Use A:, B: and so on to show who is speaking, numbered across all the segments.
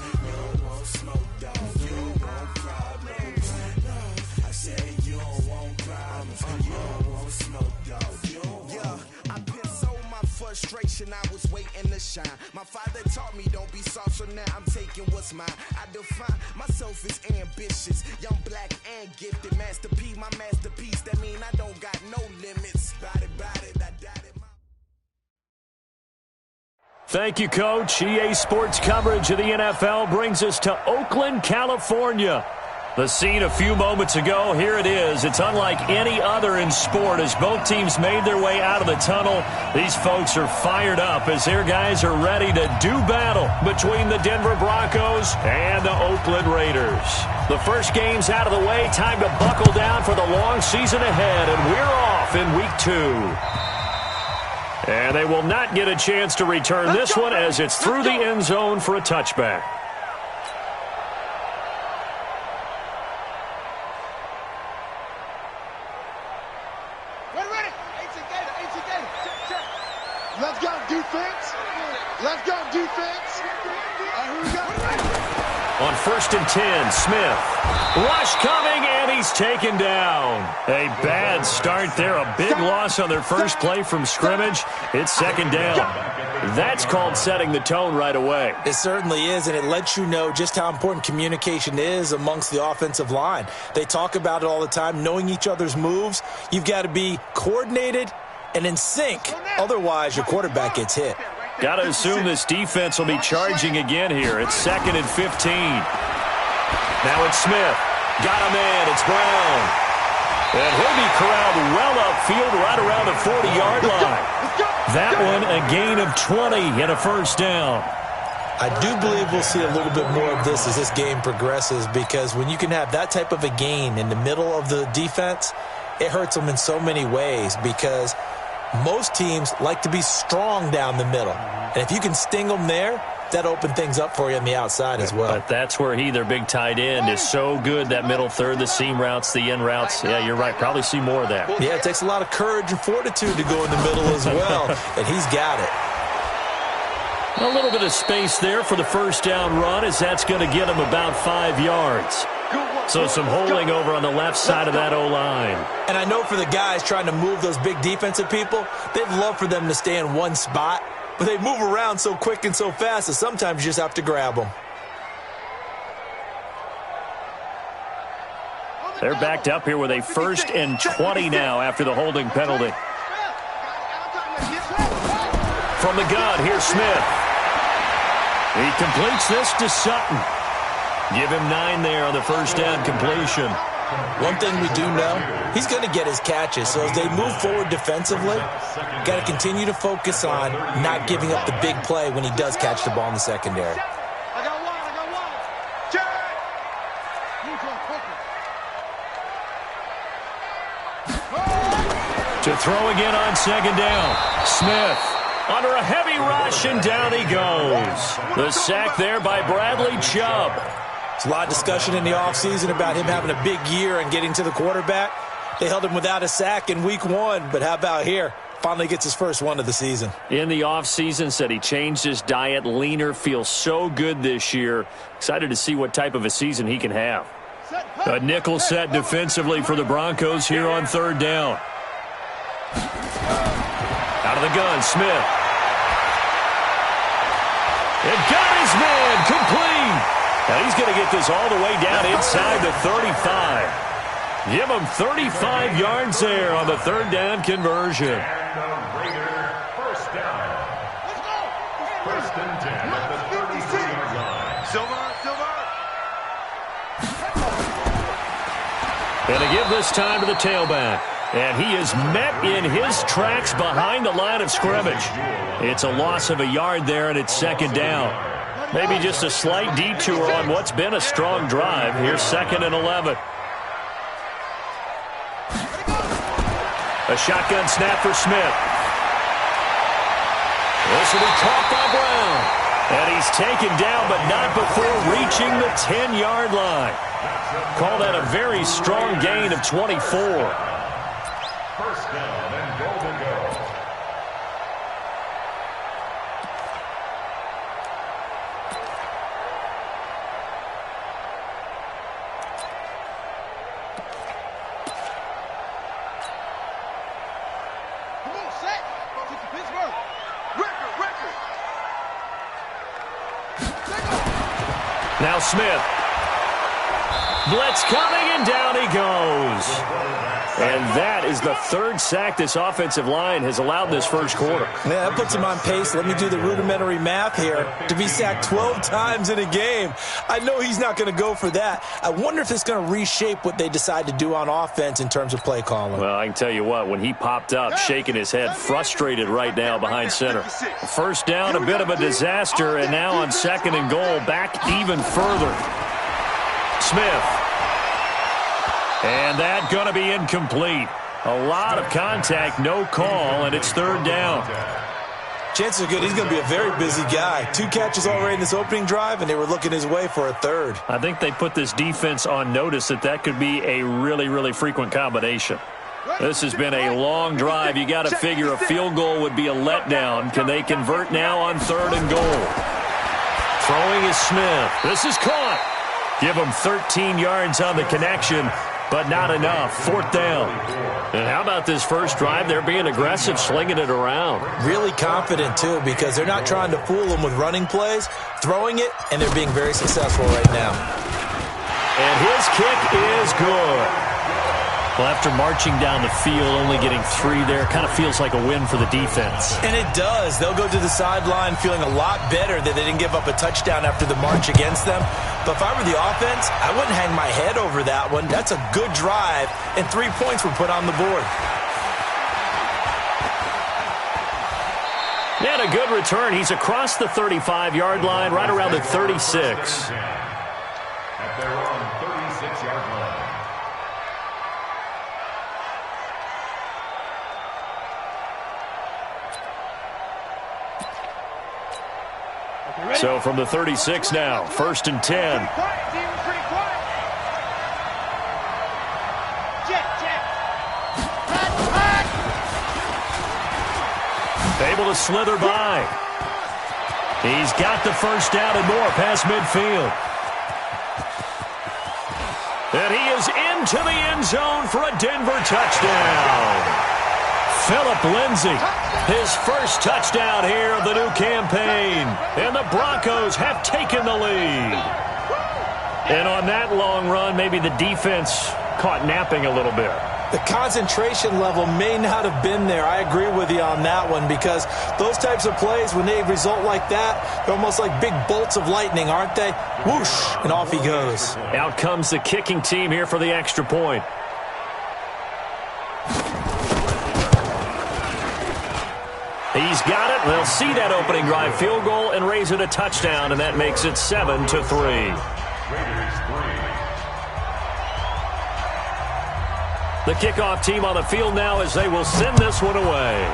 A: You don't want smoke, dog. You don't want problems. No, I said you don't want problems. You don't want smoke, dog. You don't want. Yeah, I've been so my frustration. I was waiting to shine. My father taught me don't be soft, so now I'm taking what's mine. I define myself as ambitious, young, black, and gifted. Master P, my masterpiece. That mean I don't got no limits. Bout it, I doubt it.
B: Thank you, Coach. EA Sports coverage of the NFL brings us to Oakland, California. The scene a few moments ago, here it is. It's unlike any other in sport as both teams made their way out of the tunnel. These folks are fired up as their guys are ready to do battle between the Denver Broncos and the Oakland Raiders. The first game's out of the way. Time to buckle down for the long season ahead, and we're off in Week 2. And they will not get a chance to return this one as it's through the end zone for a touchback.
C: Let's go, defense. Let's go, defense. Here we go.
B: On 1st and 10, Smith. Rush coming, and he's taken down. A bad start there. A big loss on their first play from scrimmage. It's 2nd down. That's called setting the tone right away.
D: It certainly is, and it lets you know just how important communication is amongst the offensive line. They talk about it all the time, knowing each other's moves. You've got to be coordinated and in sync. Otherwise, your quarterback gets hit.
B: Got to assume this defense will be charging again here. It's 2nd and 15. Now it's Smith. Got him in. It's Brown. And he'll be corralled well upfield right around the 40-yard line. That one a gain of 20 and a 1st down.
D: I do believe we'll see a little bit more of this as this game progresses, because when you can have that type of a gain in the middle of the defense, it hurts them in so many ways, because most teams like to be strong down the middle. And if you can sting them there, that opens things up for you on the outside as well.
B: But that's where their big tight end, is so good, that middle third, the seam routes, the in routes. Yeah, you're right. Probably see more of that.
D: Yeah, it takes a lot of courage and fortitude to go in the middle as well, and he's got it.
B: A little bit of space there for the 1st down run, as that's going to get him about 5 yards. So some holding over on the left side of that O-line.
D: And I know for the guys trying to move those big defensive people, they'd love for them to stay in one spot, but they move around so quick and so fast that sometimes you just have to grab them.
B: They're backed up here with a 1st and 20 now after the holding penalty. From the gun, here's Smith. He completes this to Sutton. Give him 9 there on the 1st down completion.
D: One thing we do know, he's going to get his catches. So as they move forward defensively, got to continue to focus on not giving up the big play when he does catch the ball in the secondary.
B: To throw again on 2nd down. Smith under a heavy rush, and down he goes. The sack there by Bradley Chubb.
D: There's a lot of discussion in the offseason about him having a big year and getting to the quarterback. They held him without a sack in Week 1, but how about here? Finally gets his first one of the season.
B: In the offseason, said he changed his diet, leaner, feels so good this year. Excited to see what type of a season he can have. A nickel set defensively for the Broncos here on 3rd down. Out of the gun, Smith. And got his man complete. Now he's going to get this all the way down inside the 35. Give him 35 yards there on the 3rd down conversion.
E: And the Raider 1st down. Let's go. 1st and 10 at the 33-yard line.
C: Silver.
B: And to give this time to the tailback. And he is met in his tracks behind the line of scrimmage. It's a loss of a yard there, and it's 2nd down. Maybe just a slight detour on what's been a strong drive. Here's 2nd and 11. A shotgun snap for Smith. This will be caught by Brown. And he's taken down, but not before reaching the 10-yard line. Call that a very strong gain of 24.
E: 1st down and goal to go.
B: Now Smith. Blitz coming, and down he goes. And that is the third sack this offensive line has allowed this first quarter.
D: Yeah, that puts him on pace. Let me do the rudimentary math here. To be sacked 12 times in a game, I know he's not going to go for that. I wonder if it's going to reshape what they decide to do on offense in terms of play calling.
B: Well, I can tell you what, when he popped up, shaking his head, frustrated right now behind center. First down, a bit of a disaster, and now on 2nd and goal, back even further. Smith. And that going to be incomplete. A lot of contact, no call, and it's 3rd down.
D: Chances are good he's going to be a very busy guy. 2 catches already in this opening drive, and they were looking his way for a 3rd.
B: I think they put this defense on notice that could be a really, really frequent combination. This has been a long drive. You got to figure a field goal would be a letdown. Can they convert now on 3rd and goal? Throwing is Smith. This is caught. Give him 13 yards on the connection, but not enough. 4th down. And how about this first drive? They're being aggressive, slinging it around.
D: Really confident, too, because they're not trying to fool them with running plays, throwing it, and they're being very successful right now.
B: And his kick is good. Well, after marching down the field, only getting 3 there, kind of feels like a win for the defense.
D: And it does. They'll go to the sideline feeling a lot better that they didn't give up a touchdown after the march against them. But if I were the offense, I wouldn't hang my head over that one. That's a good drive, and 3 points were put on the board.
B: And a good return. He's across the 35-yard line, right around the 36.
E: At their own 36-yard line.
B: So from the 36 now, 1st and 10. Able to slither by. He's got the first down and more past midfield. And he is into the end zone for a Denver touchdown. Phillip Lindsay, his first touchdown here of the new campaign. And the Broncos have taken the lead. And on that long run, maybe the defense caught napping a little bit.
D: The concentration level may not have been there. I agree with you on that one, because those types of plays, when they result like that, they're almost like big bolts of lightning, aren't they? Whoosh, and off he goes.
B: Out comes the kicking team here for the extra point. He's got it. They'll see that opening drive field goal and raise it a touchdown, and that makes it 7-3. The kickoff team on the field now as they will send this one away.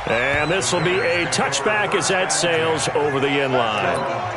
B: And this will be a touchback as that sails over the end line.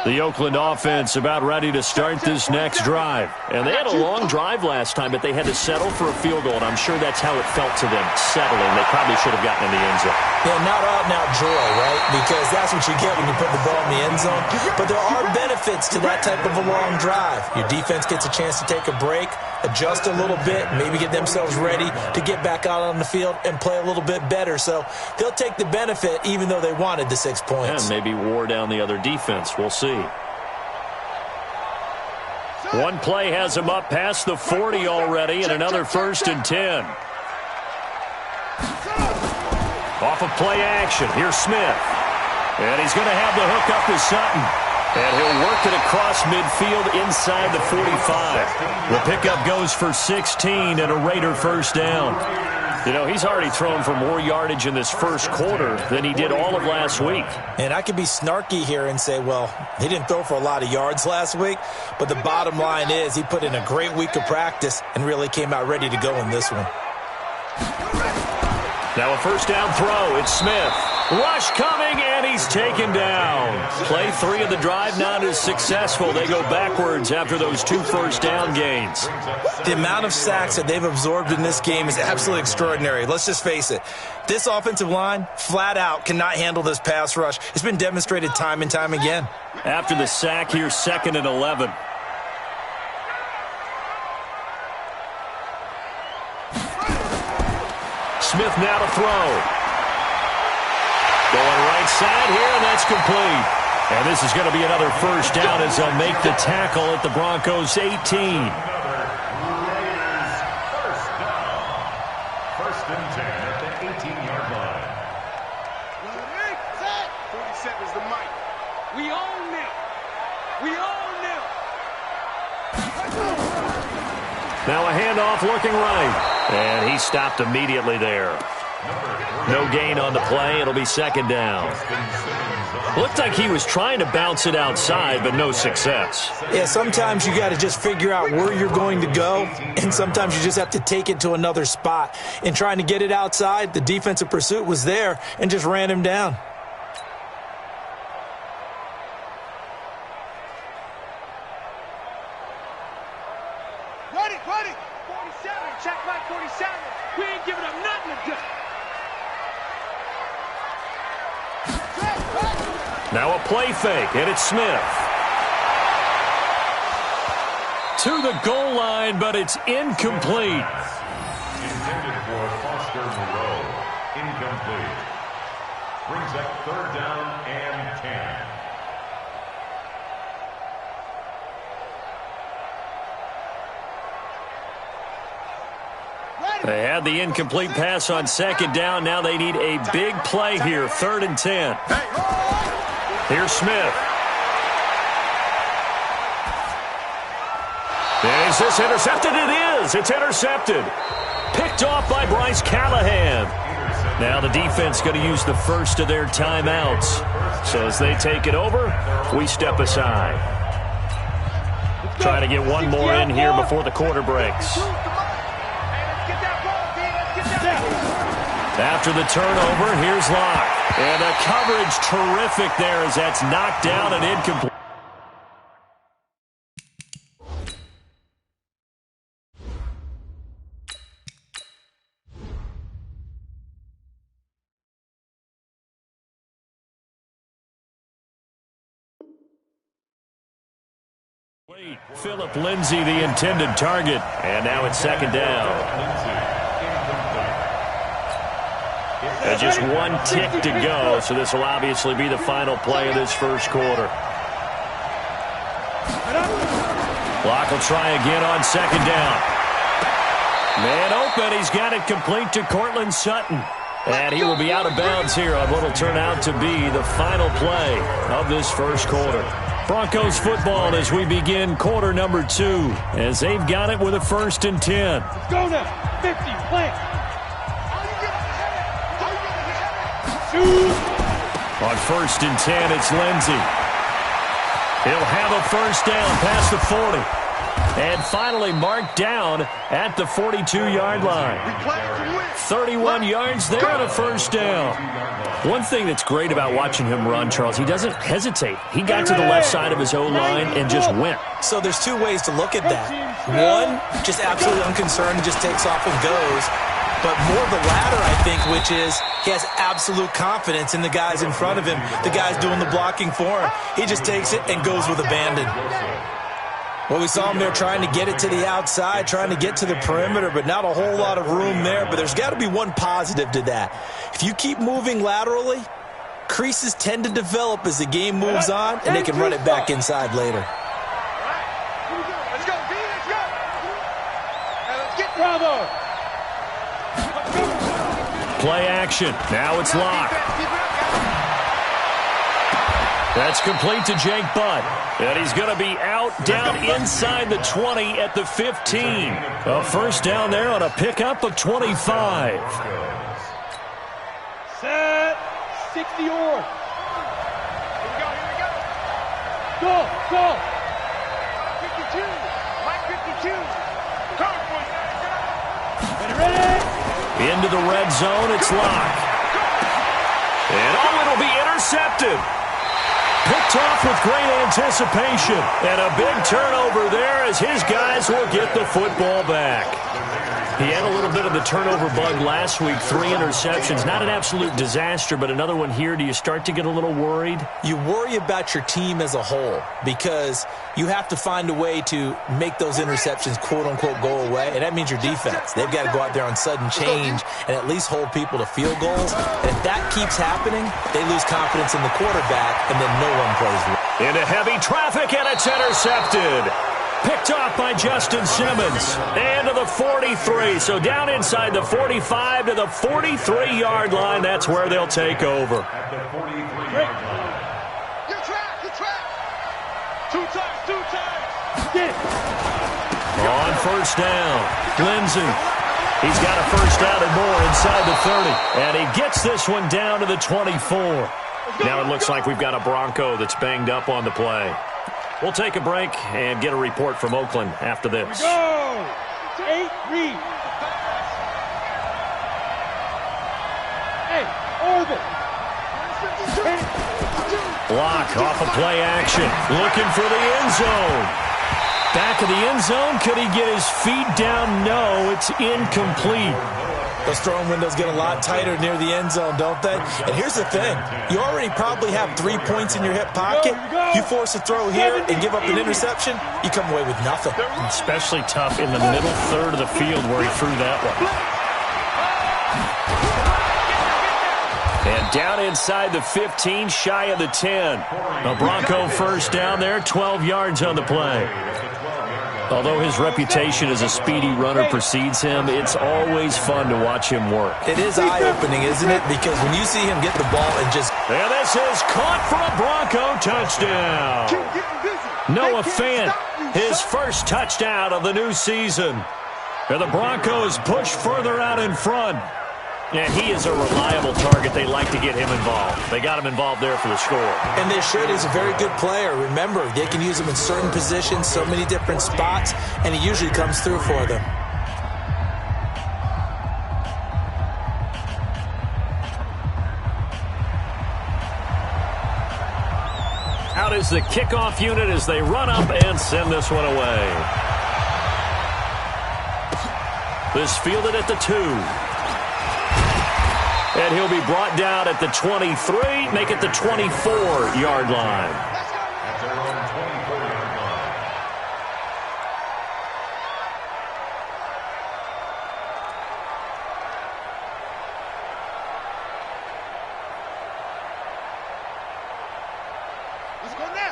B: The Oakland offense about ready to start this next drive. And they had a long drive last time, but they had to settle for a field goal, and I'm sure that's how it felt to them, settling. They probably should have gotten in the end zone.
D: Yeah, not out-and-out joy, right? Because that's what you get when you put the ball in the end zone. But there are benefits to that type of a long drive. Your defense gets a chance to take a break, adjust a little bit, maybe get themselves ready to get back out on the field and play a little bit better. So they'll take the benefit even though they wanted the 6 points.
B: And maybe wore down the other defense. We'll see. One play has him up past the 40 already, and another 1st and 10. Off of play action. Here's Smith. And he's going to have the hook up to Sutton. And he'll work it across midfield inside the 45. The pickup goes for 16 and a Raider first down. You know, he's already thrown for more yardage in this first quarter than he did all of last week.
D: And I could be snarky here and say, well, he didn't throw for a lot of yards last week, but the bottom line is he put in a great week of practice and really came out ready to go in this one.
B: Now a first down throw. It's Smith. Rush coming, and he's taken down. Play 3 of the drive not as successful. They go backwards after those 2 first-down gains.
D: The amount of sacks that they've absorbed in this game is absolutely extraordinary. Let's just face it. This offensive line, flat out, cannot handle this pass rush. It's been demonstrated time and time again.
B: After the sack, here's 2nd and 11. Smith now to throw. Going right side here, and that's complete. And this is going to be another first down as they'll make the tackle at the Broncos' 18.
E: First down. 1st and 10 at the 18-yard line.
C: 47 is the mic. We own them. We own them.
B: Now a handoff looking right. And he stopped immediately there. No gain on the play. It'll be 2nd down. Looked like he was trying to bounce it outside, but no success.
D: Yeah, sometimes you got to just figure out where you're going to go, and sometimes you just have to take it to another spot. And trying to get it outside, the defensive pursuit was there and just ran him down.
C: Ready. 47. Check back 47. We ain't giving up nothing to do.
B: Now a play fake, and it's Smith. To the goal line, but it's incomplete.
E: Intended for Foster Moreau. Incomplete. Brings up 3rd down and 10.
B: They had the incomplete pass on 2nd down. Now they need a big play here, 3rd and 10. Here's Smith. Is this intercepted? It is. It's intercepted. Picked off by Bryce Callahan. Now the defense going to use the first of their timeouts. So as they take it over, we step aside. Trying to get one more in here before the quarter breaks. After the turnover, here's Locke. And the coverage terrific there as that's knocked down and incomplete. Philip Lindsay, the intended target. And now it's 2nd down. Just one tick to go, so this will obviously be the final play of this first quarter. Locke will try again on 2nd down. Man open, he's got it complete to Cortland Sutton. And he will be out of bounds here on what will turn out to be the final play of this first quarter. Broncos football as we begin quarter number 2, as they've got it with a 1st and 10.
C: Let's go now. 50, play.
B: On 1st and 10, it's Lindsay. He'll have a first down past the 40. And finally marked down at the 42-yard line. 31 yards there on a first down. One thing that's great about watching him run, Charles, he doesn't hesitate. He got to the left side of his O-line and just went.
D: So there's 2 ways to look at that. One, just absolutely unconcerned, just takes off and goes. But more the latter, I think, which is he has absolute confidence in the guys in front of him, the guys doing the blocking for him. He just takes it and goes with abandon. Well, we saw him there trying to get it to the outside, trying to get to the perimeter, but not a whole lot of room there. But there's got to be one positive to that. If you keep moving laterally, creases tend to develop as the game moves on, and they can run it back inside later.
C: Let's go, B, let's go. Now let's get Bravo.
B: Play action. Now it's Locke. That's complete to Jake Butt. And he's going to be out down inside the 20 at the 15. A first down there on a pickup of 25.
C: Set. 60 or. Here we go. Go. 52. Mike 52. Come, boys. Ready.
B: Into the red zone, it's Locke. And it'll be intercepted. Picked off with great anticipation. And a big turnover there as his guys will get the football back. He had a little bit of the turnover bug last week, 3 interceptions. Not an absolute disaster, but another one here. Do you start to get a little worried?
D: You worry about your team as a whole because you have to find a way to make those interceptions, quote-unquote, go away, and that means your defense. They've got to go out there on sudden change and at least hold people to field goals. And if that keeps happening, they lose confidence in the quarterback, and then no one plays well.
B: Into heavy traffic, and it's intercepted. Picked off by Justin Simmons. And to the 43. So down inside the 45 to the 43-yard line. That's where they'll take over.
E: At the 43-yard line.
C: Good track. 2 times. Get it.
B: On first down, Lindsey. He's got a first down and more inside the 30. And he gets this one down to the 24. Now it looks like we've got a Bronco that's banged up on the play. We'll take a break and get a report from Oakland after this.
C: Go! 8, read. Hey, orbit.
B: Block off of play action. Looking for the end zone. Back of the end zone. Could he get his feet down? No, it's incomplete.
D: Those throwing windows get a lot tighter near the end zone, don't they? And here's the thing. You already probably have 3 points in your hip pocket. You force a throw here and give up an interception, you come away with nothing.
B: Especially tough in the middle third of the field where he threw that one. And down inside the 15, shy of the 10. A Bronco first down there, 12 yards on the play. Although his reputation as a speedy runner precedes him, it's always fun to watch him work.
D: It is eye-opening, isn't it? Because when you see him get the ball and just...
B: And this is caught for a Bronco touchdown. Noah Fant, his first touchdown of the new season. And the Broncos push further out in front. And he is a reliable target. They like to get him involved. They got him involved there for the score.
D: And they should. He's a very good player. Remember, they can use him in certain positions, so many different spots, and he usually comes through for them.
B: Out is the kickoff unit as they run up and send this one away. This fielded at the 2. And he'll be brought down at the 23, make it the 24-yard line.
E: At their own 24-yard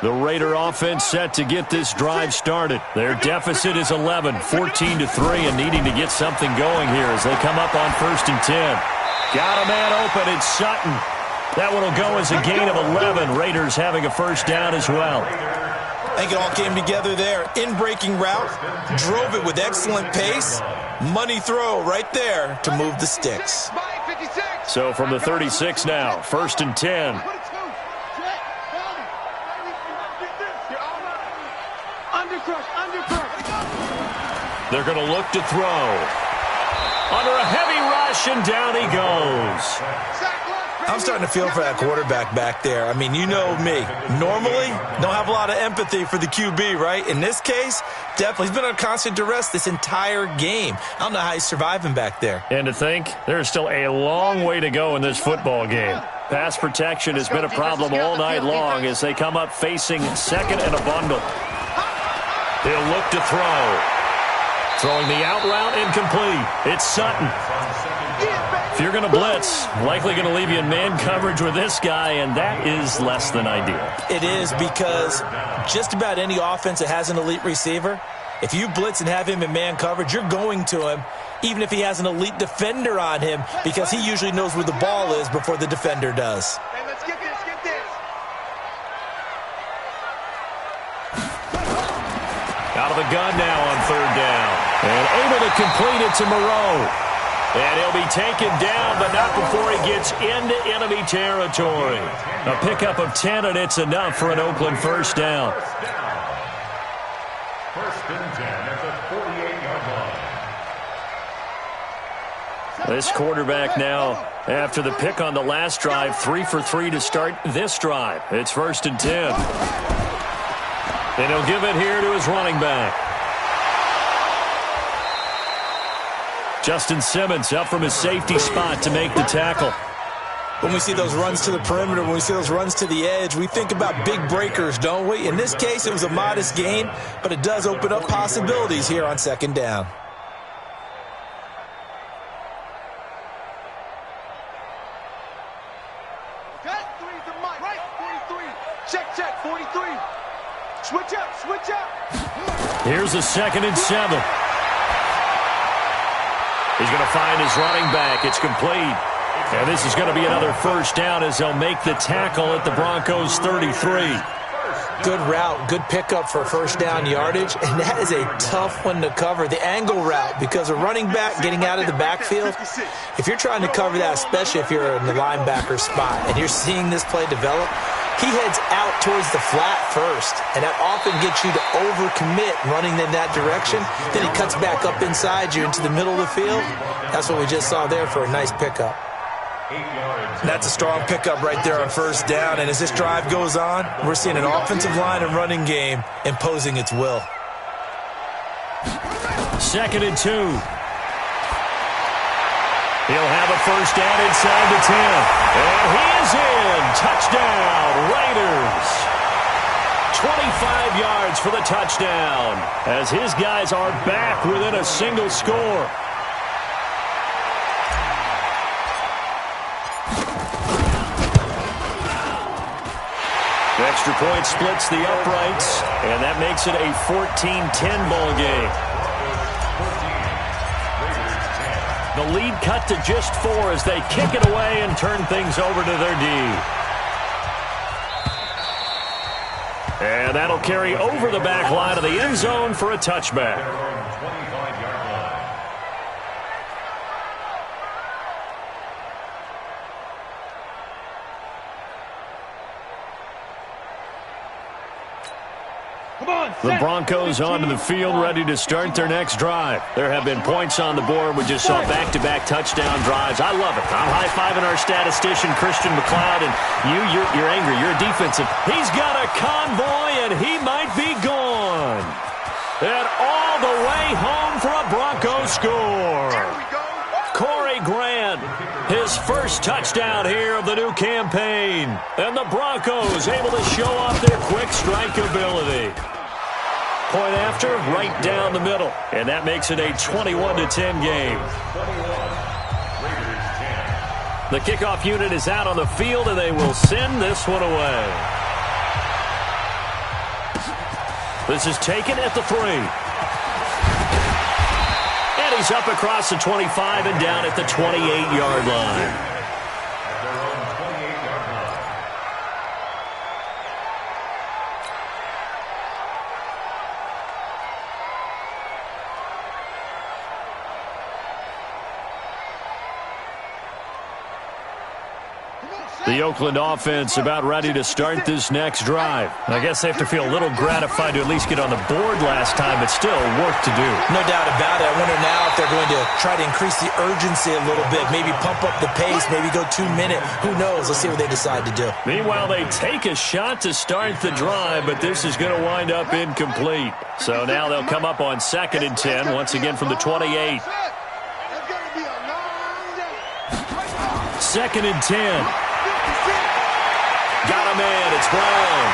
E: line.
B: The Raider offense set to get this drive started. Their deficit is 11, 14-3, and needing to get something going here as they come up on 1st and 10. Got a man open. It's Sutton. That one will go as a gain of 11. Raiders having a first down as well.
D: I think it all came together there. In-breaking route, drove it with excellent pace. Money throw right there to move the sticks.
B: So from the 36 now, 1st and 10. They're going to look to throw. Under a heavy rush, and down he goes.
D: I'm starting to feel for that quarterback back there. I mean, you know me. Normally, don't have a lot of empathy for the QB, right? In this case, definitely. He's been under constant duress this entire game. I don't know how he's surviving back there.
B: And to think, there's still a long way to go in this football game. Pass protection has been a problem all night long as they come up facing second and a bundle. He'll look to throw. Throwing the out route incomplete. It's Sutton. If you're going to blitz, likely going to leave you in man coverage with this guy, and that is less than ideal.
D: It is because just about any offense that has an elite receiver, if you blitz and have him in man coverage, you're going to him, even if he has an elite defender on him, because he usually knows where the ball is before the defender does.
C: Hey, let's get this, get this.
B: Out of the gun now on 3rd down. And able to complete it to Moreau. And he'll be taken down, but not before he gets into enemy territory. A pickup of 10, and it's enough for an Oakland first down.
E: 1st and 10 at the 48-yard line.
B: This quarterback now After the pick on the last drive, 3 for 3 to start this drive. It's 1st and 10. And he'll give it here to his running back. Justin Simmons up from his safety spot to make the tackle.
D: When we see those runs to the perimeter, when we see those runs to the edge, we think about big breakers, don't we? In this case, it was a modest gain, but it does open up possibilities here on 2nd down.
C: Okay, 3 to Mike. Right, 43. Check, 43. Switch up.
B: Here's a 2nd and 7. He's going to find his running back. It's complete. And this is going to be another 1st down as they'll make the tackle at the Broncos' 33.
D: Good route, good pickup for 1st down yardage, and that is a tough one to cover, the angle route, because a running back getting out of the backfield, if you're trying to cover that, especially if you're in the linebacker spot, and you're seeing this play develop, he heads out towards the flat first, and that often gets you to overcommit running in that direction. Then he cuts back up inside you into the middle of the field. That's what we just saw there for a nice pickup. That's a strong pickup right there on 1st down, and as this drive goes on, we're seeing an offensive line and running game imposing its will.
B: 2nd and 2. He'll have a 1st down inside the 10. And he is in. Touchdown, Raiders. 25 yards for the touchdown as his guys are back within a single score. The extra point splits the uprights, and that makes it a 14-10 ball game. The lead cut to just 4 as they kick it away and turn things over to their D. And that'll carry over the back line of the end zone for a touchback. The Broncos onto the field, ready to start their next drive. There have been points on the board. We just saw back-to-back touchdown drives. I love it. I'm high-fiving our statistician, Christian McLeod, and you're angry. You're defensive. He's got a convoy, and he might be gone. And all the way home for a Broncos score. Corey Grant, his first touchdown here of the new campaign. And the Broncos able to show off their quick strike ability. Point after, right down the middle. And that makes it a 21-10 game. The kickoff unit is out on the field, and they will send this one away. This is taken at the 3. And he's up across the 25 and down at the 28-yard line. The Oakland offense about ready to start this next drive. I guess they have to feel a little gratified to at least get on the board last time, but still work to do.
D: No doubt about it. I wonder now if they're going to try to increase the urgency a little bit, maybe pump up the pace, maybe go 2-minute. Who knows? Let's see what they decide to do.
B: Meanwhile, they take a shot to start the drive, but this is going to wind up incomplete. So now they'll come up on 2nd and 10, once again from the 28. 2nd and 10. Got him in. It's Brown.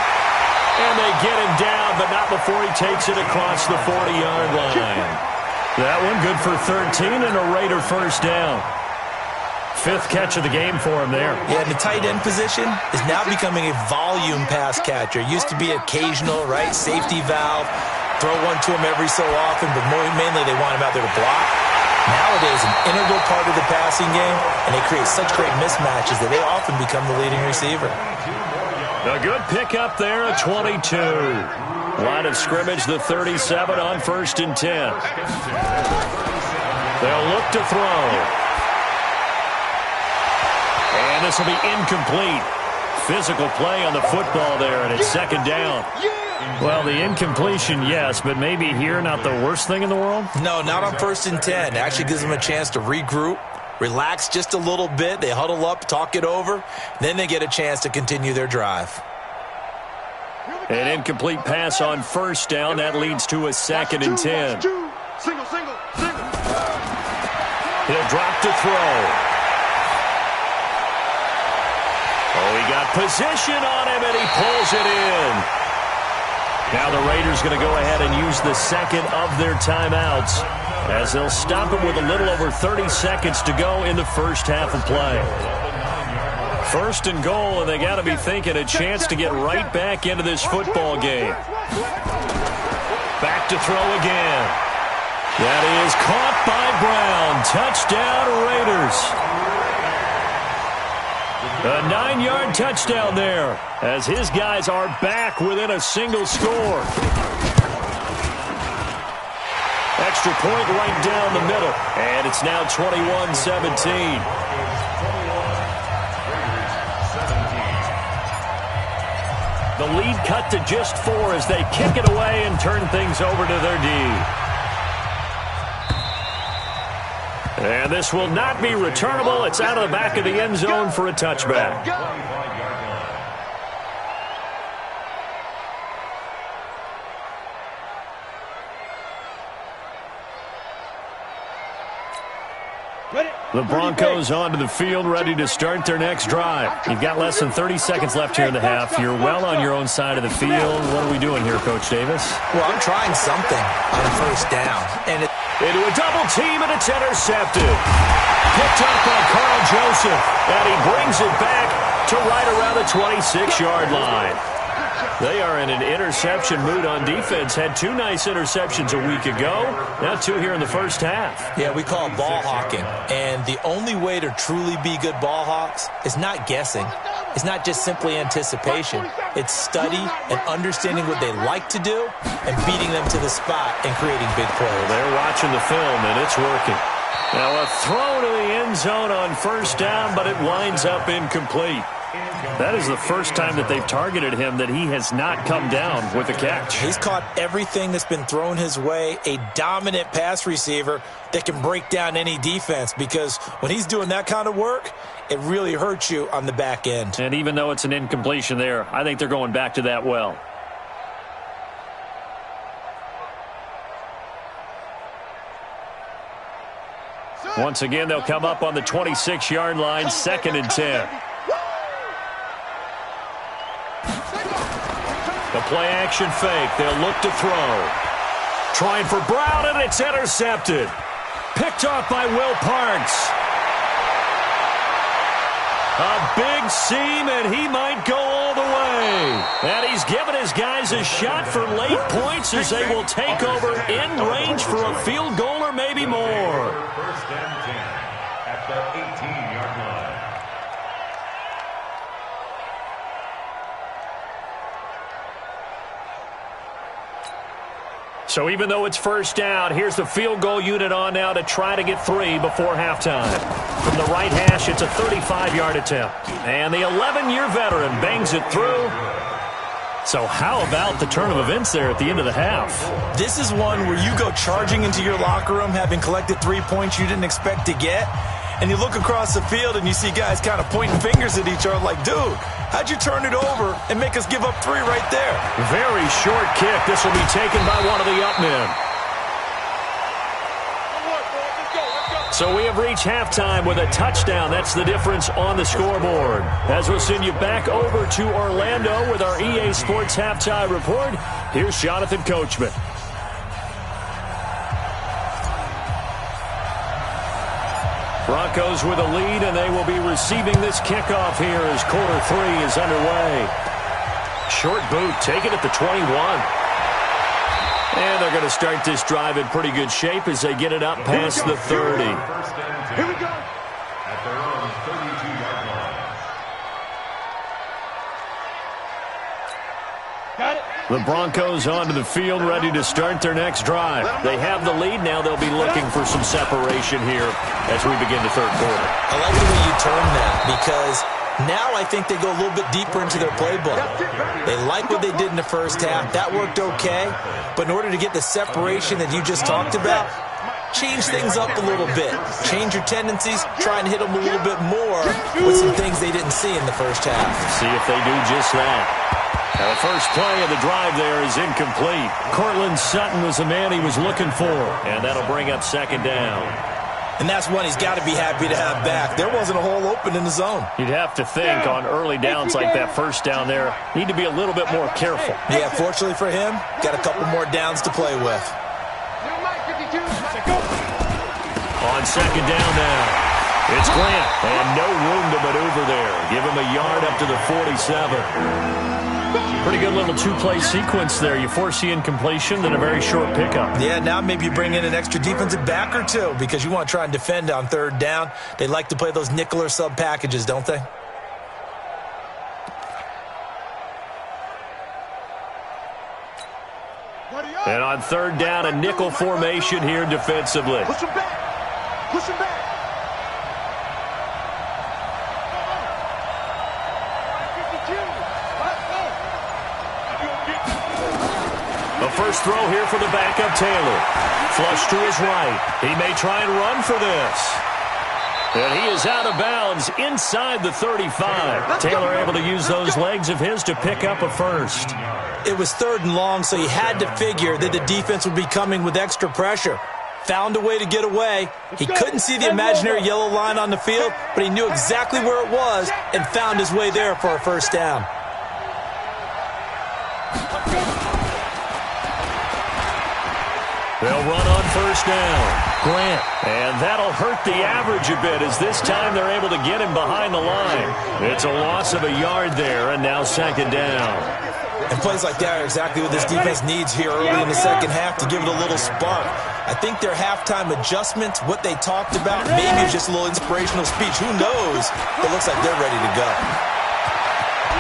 B: And they get him down, but not before he takes it across the 40-yard line. That one good for 13 and a Raider first down. 5th catch of the game for him there.
D: Yeah, the tight end position is now becoming a volume pass catcher. Used to be occasional, right? Safety valve. Throw one to him every so often, but mainly they want him out there to block. Nowadays, an integral part of the passing game, and they create such great mismatches that they often become the leading receiver.
B: A good pickup there, a 22. Line of scrimmage, the 37 on 1st and 10. They'll look to throw. And this will be incomplete. Physical play on the football there, and it's 2nd down. Well, the incompletion, yes, but maybe here not the worst thing in the world?
D: No, not on 1st and 10. It actually gives them a chance to regroup, relax just a little bit. They huddle up, talk it over. Then they get a chance to continue their drive.
B: An incomplete pass on first down. That leads to a 2nd and 10.
C: Single.
B: He'll drop to throw. Oh, he got position on him, and he pulls it in. Now the Raiders going to go ahead and use the second of their timeouts as they'll stop it with a little over 30 seconds to go in the first half of play. 1st and goal, and they got to be thinking a chance to get right back into this football game. Back to throw again. That is caught by Brown. Touchdown, Raiders. A 9-yard touchdown there as his guys are back within a single score. Extra point right down the middle, and it's now 21-17. The lead cut to just 4 as they kick it away and turn things over to their D. And this will not be returnable. It's out of the back of the end zone for a touchback. The Broncos onto the field, ready to start their next drive. You've got less than 30 seconds left here in the half. You're well on your own side of the field. What are we doing here, Coach Davis?
D: Well, I'm trying something on first down. And
B: into a double team, and it's intercepted. Picked up by Carl Joseph, and he brings it back to right around the 26-yard line. They are in an interception mood on defense. Had 2 nice interceptions a week ago. Now 2 here in the first half.
D: Yeah, we call it ball hawking. And the only way to truly be good ball hawks is not guessing. It's not just simply anticipation. It's study and understanding what they like to do and beating them to the spot and creating big plays.
B: They're watching the film, and it's working. Now a throw to the end zone on first down, but it winds up incomplete. That is the first time that they've targeted him that he has not come down with a catch.
D: He's caught everything that's been thrown his way, a dominant pass receiver that can break down any defense, because when he's doing that kind of work, it really hurts you on the back end.
B: And even though it's an incompletion there, I think they're going back to that well. Once again, they'll come up on the 26-yard line, 2nd and 10. The play-action fake. They'll look to throw. Trying for Brown, and it's intercepted. Picked off by Will Parks. A big seam, and he might go all the way. And he's given his guys a shot for late points as they will take over in range for a field goal or maybe more.
E: 1st and 10 at the 18-yard line.
B: So even though it's first down, here's the field goal unit on now to try to get 3 before halftime. From the right hash, it's a 35-yard attempt. And the 11-year veteran bangs it through. So how about the turn of events there at the end of the half?
D: This is one where you go charging into your locker room having collected 3 points you didn't expect to get. And you look across the field and you see guys kind of pointing fingers at each other like, dude, how'd you turn it over and make us give up 3 right there?
B: Very short kick. This will be taken by one of the up men. So we have reached halftime with a touchdown. That's the difference on the scoreboard. As we'll send you back over to Orlando with our EA Sports Halftime Report, here's Jonathan Coachman. Broncos with a lead, and they will be receiving this kickoff here as quarter 3 is underway. Short boot, taken at the 21. And they're going to start this drive in pretty good shape as they get it up past the 30.
C: Here we go.
E: At their own 32-yard line.
C: Got it.
B: The Broncos onto the field, ready to start their next drive. They have the lead. Now they'll be looking for some separation here as we begin the third quarter.
D: I like the way you turn that, because now I think they go a little bit deeper into their playbook. They like what they did in the first half. That worked okay. But in order to get the separation that you just talked about, change things up a little bit. Change your tendencies, try and hit them a little bit more with some things they didn't see in the first half.
B: See if they do just that. Now the first play of the drive there is incomplete. Cortland Sutton was the man he was looking for, and that'll bring up second down.
D: And that's one he's got to be happy to have back. There wasn't a hole open in the zone.
B: You'd have to think on early downs like that first down there, need to be a little bit more careful.
D: Yeah, fortunately for him, got a couple more downs to play with.
B: On second down now, it's Grant, and no room to maneuver there. Give him a yard up to the 47. Pretty good little two-play sequence there. You force the incompletion, then a very short pickup.
D: Yeah, now maybe you bring in an extra defensive back or two because you want to try and defend on third down. They like to play those nickel or sub packages, don't they?
B: And on third down, a nickel formation here defensively.
C: Push him back. Push him back.
B: A first throw here for the backup Taylor. Flush to his right. He may try and run for this. And he is out of bounds inside the 35. Taylor able to use those legs of his to pick up a first.
D: It was third and long, so he had to figure that the defense would be coming with extra pressure. Found a way to get away. He couldn't see the imaginary yellow line on the field, but he knew exactly where it was and found his way there for a first down.
B: They'll run on first down. Grant. And that'll hurt the average a bit as this time they're able to get him behind the line. It's a loss of a yard there, and now second down.
D: And plays like that are exactly what this defense needs here early in the second half to give it a little spark. I think their halftime adjustment, what they talked about, maybe just a little inspirational speech. Who knows? It looks like they're ready to go.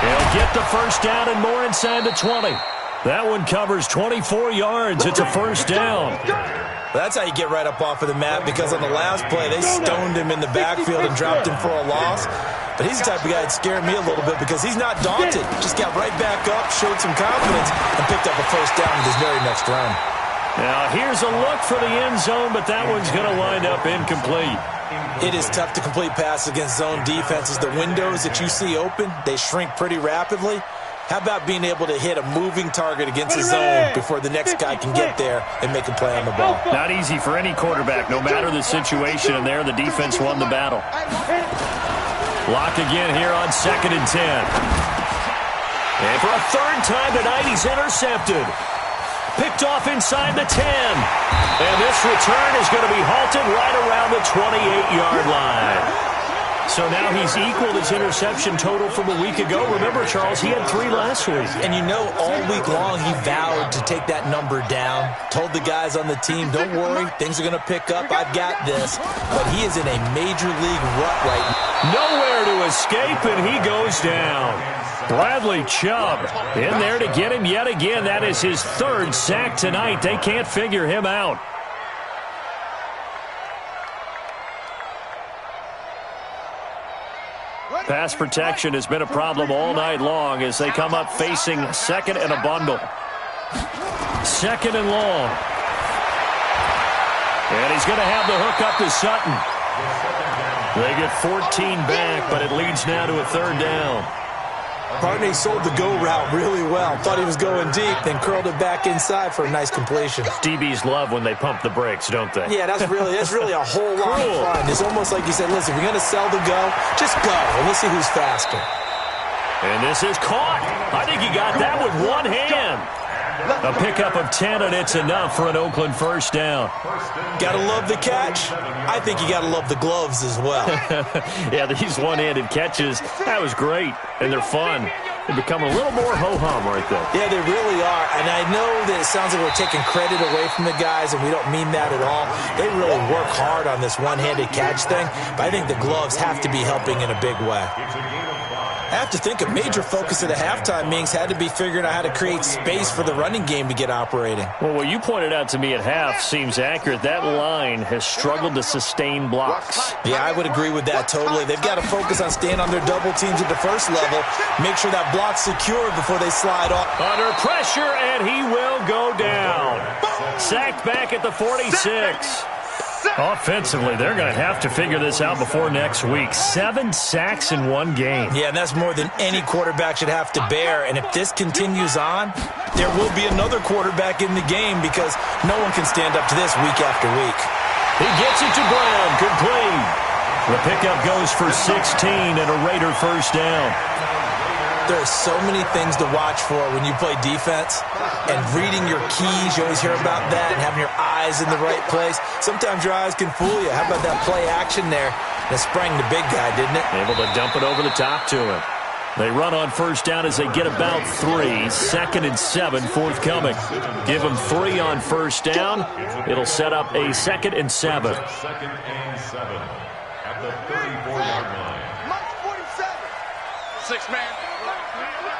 B: They'll get the first down and more inside the 20. That one covers 24 yards. It's a first down.
D: That's how you get right up off of the mat, because on the last play, they stoned him in the backfield and dropped him for a loss. But he's the type of guy that scared me a little bit because he's not daunted. Just got right back up, showed some confidence, and picked up a first down with his very next run.
B: Now, here's a look for the end zone, but that one's going to wind up incomplete.
D: It is tough to complete passes against zone defenses. The windows that you see open, they shrink pretty rapidly. How about being able to hit a moving target against the zone before the next guy can get there and make a play on the ball?
B: Not easy for any quarterback, no matter the situation, and there the defense won the battle. Lock again here on 2nd and 10. And for a third time tonight, he's intercepted. Picked off inside the 10. And this return is going to be halted right around the 28-yard line. So now he's equaled his interception total from a week ago. Remember, Charles, he had 3 last week.
D: And you know, all week long he vowed to take that number down. Told the guys on the team, don't worry, things are going to pick up. I've got this. But he is in a major league rut right now.
B: Nowhere to escape, and he goes down. Bradley Chubb in there to get him yet again. That is his 3rd sack tonight. They can't figure him out. Pass protection has been a problem all night long as they come up facing 2nd and a bundle. 2nd and long. And he's going to have the hook up to Sutton. They get 14 back, but it leads now to a 3rd down.
D: Partney sold the go route really well. Thought he was going deep, then curled it back inside for a nice completion.
B: DBs love when they pump the brakes, don't they?
D: Yeah, that's really a whole lot of fun. It's almost like you said, listen, if you're going to sell the go, just go, and we'll see who's faster.
B: And this is caught. I think he got that with one hand. A pickup of 10, and it's enough for an Oakland first down.
D: Gotta love the catch. I think you gotta love the gloves as well.
B: Yeah, these one-handed catches, that was great, and they're fun. They become a little more ho-hum right there.
D: Yeah, they really are, and I know that it sounds like we're taking credit away from the guys, and we don't mean that at all. They really work hard on this one-handed catch thing, but I think the gloves have to be helping in a big way. I have to think a major focus of the halftime meetings had to be figuring out how to create space for the running game to get operating.
B: Well, what you pointed out to me at half seems accurate. That line has struggled to sustain blocks.
D: Yeah, I would agree with that totally. They've got to focus on staying on their double teams at the first level, make sure that block's secure before they slide off.
B: Under pressure, and he will go down. Sacked back at the 46. Offensively, they're going to have to figure this out before next week. 7 sacks in one game.
D: Yeah, and that's more than any quarterback should have to bear. And if this continues on, there will be another quarterback in the game because no one can stand up to this week after week.
B: He gets it to Brown. Complete. The pickup goes for 16 and a Raider first down.
D: There are so many things to watch for when you play defense, and reading your keys, you always hear about that, and having your eyes in the right place. Sometimes your eyes can fool you. How about that play action there? That sprang the big guy, didn't it?
B: Able to dump it over the top to him. They run on first down as they get about 3. 2nd and 7 forthcoming. Give them 3 on first down. It'll set up a 2nd and 7.
E: 2nd and 7 at the 34-yard line.
C: Mike 47. 6-man.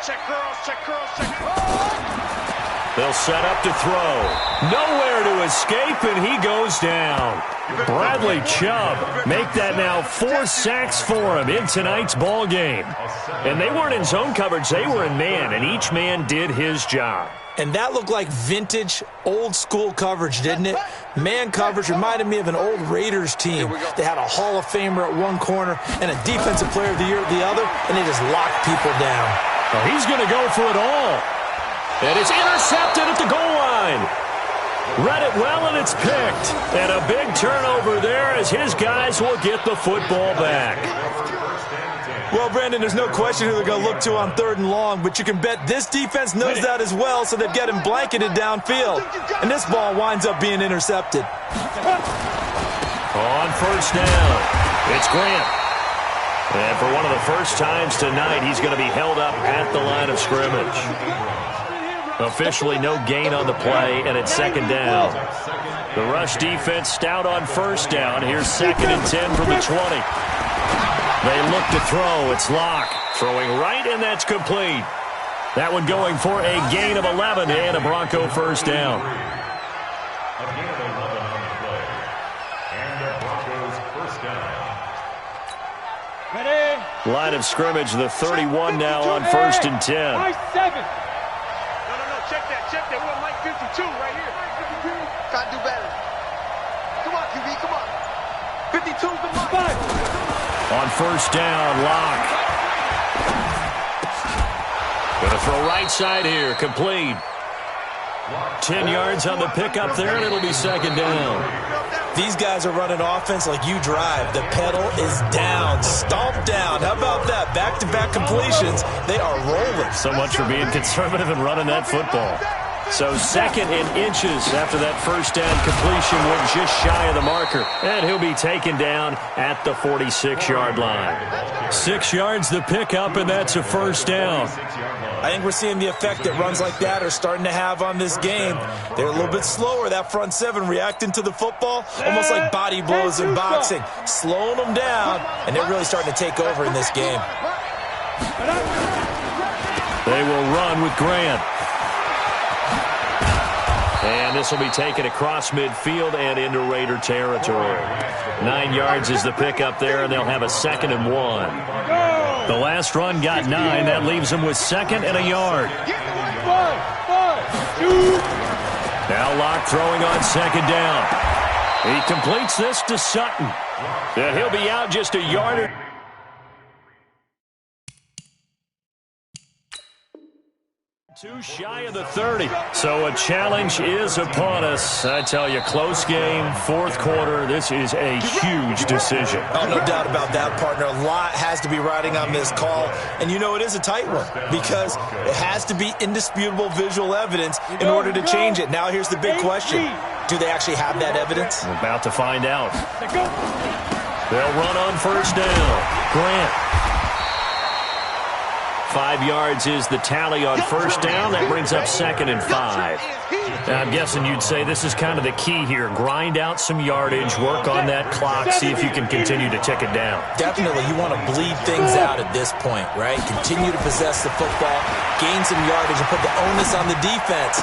C: Check curls, check curls, check curls.
B: They'll set up to throw. Nowhere to escape, and he goes down. Bradley Chubb make that now 4 sacks for him in tonight's ball game. And they weren't in zone coverage, they were in man, and each man did his job.
D: And that looked like vintage, old-school coverage, didn't it? Man coverage reminded me of an old Raiders team. They had a Hall of Famer at one corner and a Defensive Player of the Year at the other, and they just locked people down.
B: Well, he's going to go for it all. And it's intercepted at the goal line. Read it well, and it's picked. And a big turnover there as his guys will get the football back.
D: Well, Brandon, there's no question who they're going to look to on 3rd and long, but you can bet this defense knows that as well, so they've got him blanketed downfield. And this ball winds up being intercepted.
B: On first down, it's Grant. And for one of the first times tonight, he's going to be held up at the line of scrimmage. Officially no gain on the play, and it's 2nd down. The rush defense stout on first down. Here's 2nd and 10 from the 20. They look to throw. It's Locke throwing right, and that's complete. That one going for a gain of 11 and a Bronco first down.
E: Again, 11 on the play. And the Broncos first down.
C: Ready?
B: Line of scrimmage, the 31 now on 1st and 10.
C: Mike 7. No, check that. We want Mike 52 right here. Gotta do better. Come on, QB, come on. 52's the Mike.
B: On first down, Locke. Going to throw right side here, complete. 10 yards on the pickup there, and it'll be 2nd down.
D: These guys are running offense like you drive. The pedal is down, stomped down. How about that? Back-to-back completions. They are rolling.
B: So much for being conservative and running that football. So 2nd and inches after that first down completion, went just shy of the marker. And he'll be taken down at the 46-yard line. 6 yards the pickup, and that's a first down.
D: I think we're seeing the effect that runs like that are starting to have on this game. They're a little bit slower, that front 7, reacting to the football, almost like body blows in boxing, slowing them down, and they're really starting to take over in this game.
B: They will run with Grant. And this will be taken across midfield and into Raider territory. 9 yards is the pickup there, and they'll have a 2nd and 1. The last run got 9. That leaves them with 2nd and a yard. Now Locke throwing on 2nd down. He completes this to Sutton. And he'll be out just a yard. Too shy of the 30. So a challenge is upon us. I tell you, close game, 4th quarter. This is a huge decision.
D: Oh, no doubt about that, partner. A lot has to be riding on this call. And you know it is a tight one because it has to be indisputable visual evidence in order to change it. Now here's the big question. Do they actually have that evidence?
B: We're about to find out. They'll run on first down. Grant. 5 yards is the tally on first down. That brings up 2nd and 5. Now, I'm guessing you'd say this is kind of the key here. Grind out some yardage, work on that clock, see if you can continue to tick it down.
D: Definitely. You want to bleed things out at this point, right? Continue to possess the football, gain some yardage, and put the onus on the defense.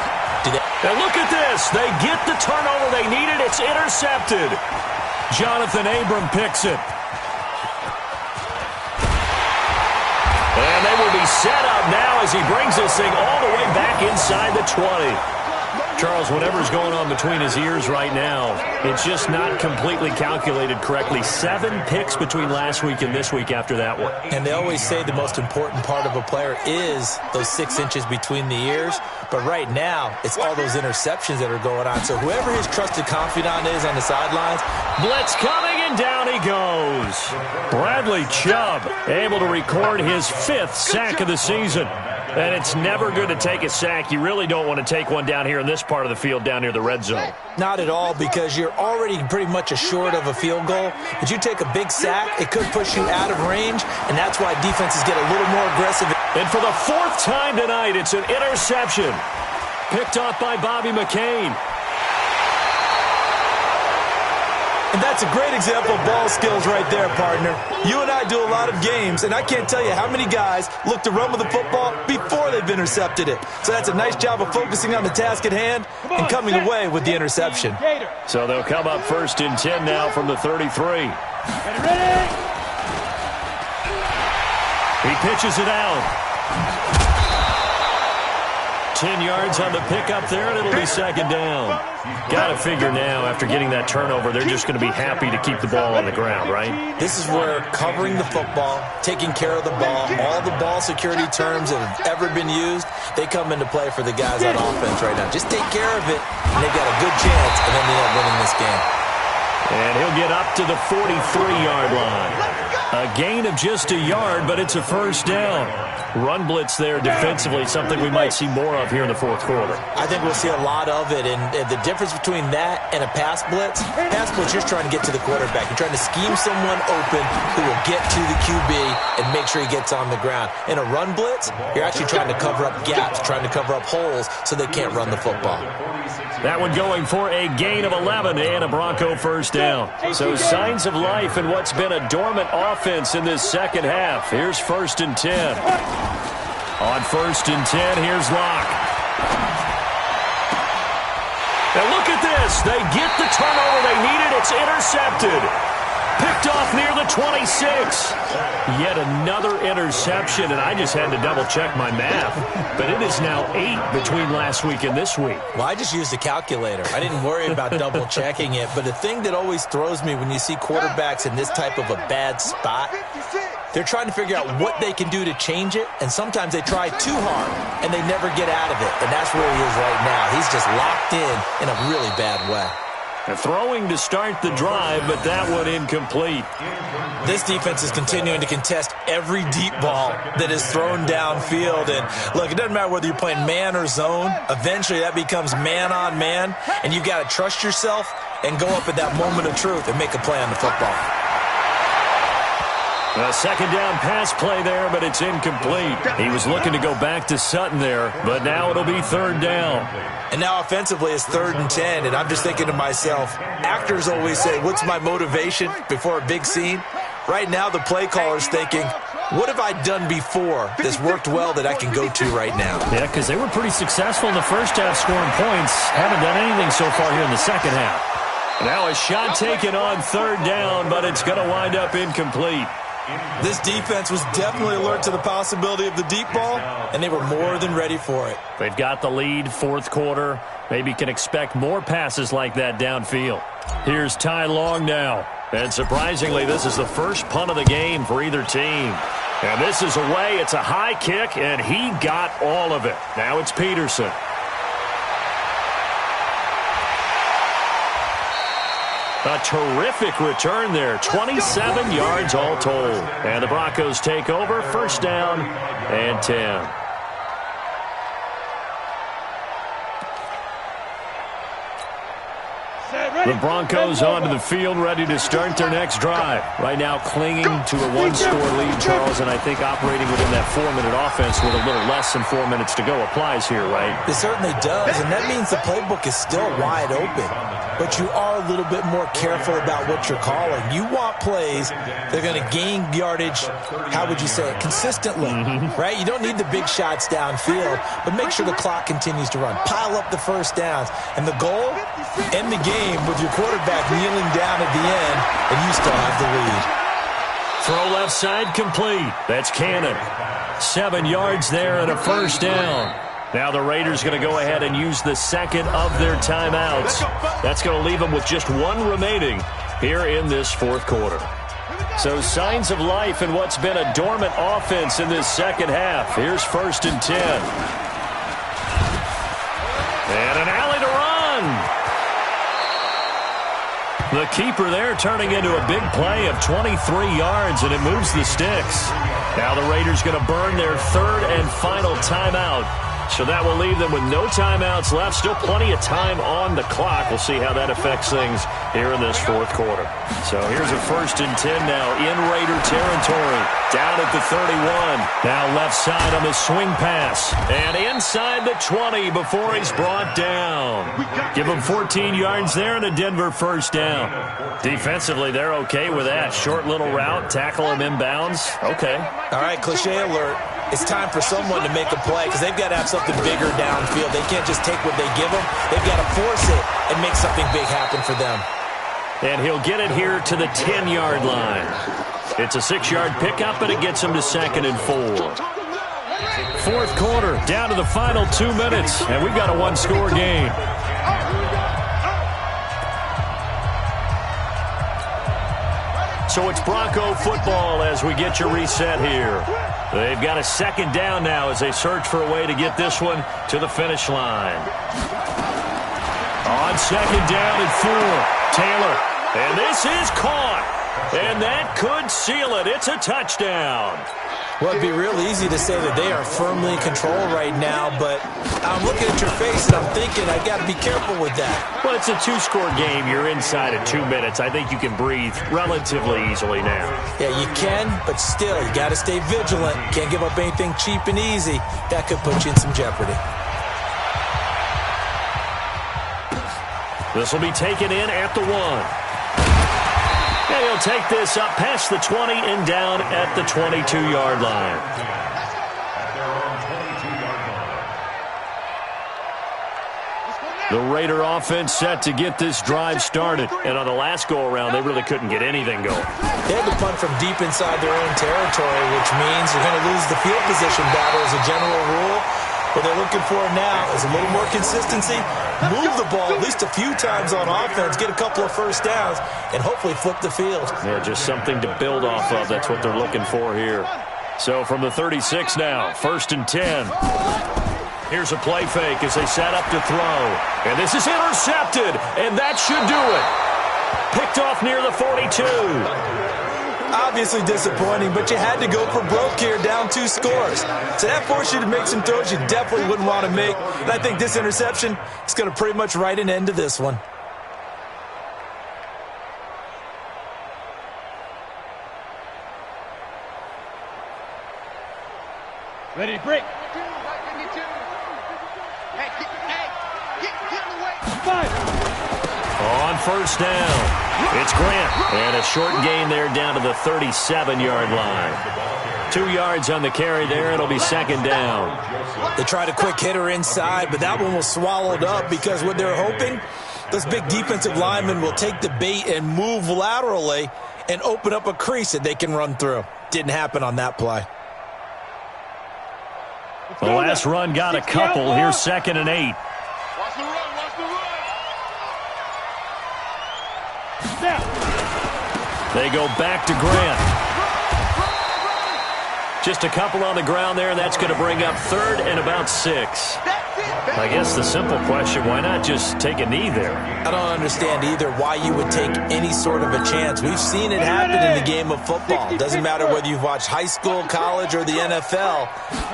B: And look at this. They get the turnover they needed. It's intercepted. Jonathan Abram picks it. And they will be set up now as he brings this thing all the way back inside the 20. Charles, whatever's going on between his ears right now, it's just not completely calculated correctly. 7 picks between last week and this week after that one.
D: And they always say the most important part of a player is those 6 inches between the ears. But right now, it's all those interceptions that are going on. So whoever his trusted confidant is on the sidelines.
B: Blitz coming, and down he goes. Bradley Chubb able to record his 5th sack of the season. And it's never good to take a sack. You really don't want to take one down here in this part of the field down near the red zone.
D: Not at all, because you're already pretty much assured of a field goal. But you take a big sack, it could push you out of range, and that's why defenses get a little more aggressive.
B: And for the 4th time tonight, it's an interception. Picked off by Bobby McCain.
D: And that's a great example of ball skills right there, partner. You and I do a lot of games, and I can't tell you how many guys look to run with the football before they've intercepted it. So that's a nice job of focusing on the task at hand and coming away with the interception.
B: So they'll come up 1st and 10 now from the 33. He pitches it out. 10 yards on the pickup there, and it'll be 2nd down. Got to figure now, after getting that turnover, they're just going to be happy to keep the ball on the ground, right?
D: This is where covering the football, taking care of the ball, all the ball security terms that have ever been used, they come into play for the guys on offense right now. Just take care of it, and they've got a good chance, and then they end up winning this game.
B: And he'll get up to the 43-yard line. A gain of just a yard, but it's a 1st down. Run blitz there defensively, something we might see more of here in the 4th quarter.
D: I think we'll see a lot of it, and the difference between that and a pass blitz, you're trying to get to the quarterback. You're trying to scheme someone open who will get to the QB and make sure he gets on the ground. In a run blitz, you're actually trying to cover up gaps, trying to cover up holes so they can't run the football.
B: That one going for a gain of 11 and a Bronco 1st down. So signs of life in what's been a dormant offense in this 2nd half. Here's 1st and 10. On 1st and 10, here's Locke. Now look at this. They get the turnover they needed. It's intercepted. Picked off near the 26. Yet another interception, and I just had to double-check my math. But it is now 8 between last week and this week.
D: Well, I just used a calculator. I didn't worry about double-checking it. But the thing that always throws me when you see quarterbacks in this type of a bad spot, they're trying to figure out what they can do to change it, and sometimes they try too hard, and they never get out of it. And that's where he is right now. He's just locked in a really bad way.
B: Throwing to start the drive, but that one incomplete.
D: This defense is continuing to contest every deep ball that is thrown downfield. And look, it doesn't matter whether you're playing man or zone. Eventually that becomes man on man, and you've got to trust yourself and go up at that moment of truth and make a play on the football.
B: A 2nd down pass play there, but it's incomplete. He was looking to go back to Sutton there, but now it'll be 3rd down.
D: And now offensively it's 3rd and 10, and I'm just thinking to myself, actors always say, what's my motivation before a big scene? Right now the play caller's thinking, what have I done before that's worked well that I can go to right now?
B: Yeah, because they were pretty successful in the 1st half scoring points. Haven't done anything so far here in the 2nd half. Now a shot taken on 3rd down, but it's going to wind up incomplete.
D: This defense was definitely alert to the possibility of the deep ball, and they were more than ready for it.
B: They've got the lead, 4th quarter. Maybe can expect more passes like that downfield. Here's Ty Long now. And surprisingly, this is the first punt of the game for either team. And this is away. It's a high kick, and he got all of it. Now it's Peterson. A terrific return there. 27 yards all told. And the Broncos take over. 1st down and 10. The Broncos onto the field, ready to start their next drive. Right now clinging to a 1-score lead, Charles, and I think operating within that 4-minute offense with a little less than 4 minutes to go applies here, right?
D: It certainly does, and that means the playbook is still wide open. But you are a little bit more careful about what you're calling. You want plays that are going to gain yardage, how would you say it, consistently, right? You don't need the big shots downfield, but make sure the clock continues to run. Pile up the 1st downs. And the goal, end the game with your quarterback kneeling down at the end, and you still have the lead.
B: Throw left side complete. That's Cannon. 7 yards there and a 1st down. Now the Raiders going to go ahead and use the second of their timeouts. That's going to leave them with just one remaining here in this fourth quarter. So signs of life in what's been a dormant offense in this second half. Here's 1st and 10. And an alley to run. The keeper there turning into a big play of 23 yards, and it moves the sticks. Now the Raiders going to burn their third and final timeout. So that will leave them with no timeouts left. Still plenty of time on the clock. We'll see how that affects things here in this fourth quarter. So here's a 1st and 10 now in Raider territory. Down at the 31. Now left side on the swing pass. And inside the 20 before he's brought down. Give him 14 yards there and a Denver 1st down. Defensively, they're okay with that. Short little route, tackle him inbounds. Okay.
D: All right, cliche alert. It's time for someone to make a play because they've got to have something bigger downfield. They can't just take what they give them. They've got to force it and make something big happen for them.
B: And he'll get it here to the 10-yard line. It's a 6-yard pickup, and it gets him to 2nd and 4. Fourth quarter, down to the final 2 minutes, and we've got a one-score game. So it's Bronco football as we get your reset here. They've got a 2nd down now as they search for a way to get this one to the finish line. On 2nd down and 4, Taylor. And this is caught. And that could seal it. It's a touchdown.
D: Well, it'd be real easy to say that they are firmly in control right now, but I'm looking at your face and I'm thinking I got to be careful with that.
B: Well, it's a 2-score game. You're inside of 2 minutes. I think you can breathe relatively easily now.
D: Yeah, you can, but still, you got to stay vigilant. Can't give up anything cheap and easy. That could put you in some jeopardy.
B: This will be taken in at the 1. And he'll take this up past the 20 and down at the 22-yard line. The Raider offense set to get this drive started. And on the last go-around, they really couldn't get anything going.
D: They had to punt from deep inside their own territory, which means they're going to lose the field position battle as a general rule. What they're looking for now is a little more consistency, move the ball at least a few times on offense, get a couple of 1st downs, and hopefully flip the field.
B: Yeah, just something to build off of. That's what they're looking for here. So from the 36 now, 1st and 10. Here's a play fake as they set up to throw. And this is intercepted, and that should do it. Picked off near the 42.
D: Obviously disappointing, but you had to go for broke here, down 2 scores. So that forced you to make some throws you definitely wouldn't want to make. And I think this interception is going to pretty much write an end to this one.
C: Ready to break.
B: On 1st down. It's Grant, and a short gain there down to the 37-yard line. 2 yards on the carry there. It'll be 2nd down.
D: They tried a quick hitter inside, but that one was swallowed up because what they're hoping, those big defensive linemen will take the bait and move laterally and open up a crease that they can run through. Didn't happen on that play.
B: The last run got a couple. Here's 2nd and 8.
C: Watch the run, watch the run.
B: They go back to Grant. Just a couple on the ground there, and that's going to bring up 3rd and about 6. I guess the simple question, why not just take a knee there?
D: I don't understand either why you would take any sort of a chance. We've seen it happen in the game of football. It doesn't matter whether you've watched high school, college, or the NFL.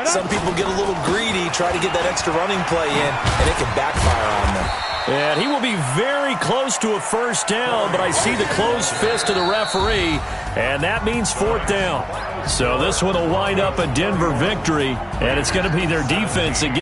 D: Some people get a little greedy, try to get that extra running play in, and it can backfire on them.
B: And he will be very close to a 1st down, but I see the closed fist of the referee, and that means 4th down. So this one will wind up a Denver victory, and it's going to be their defense again.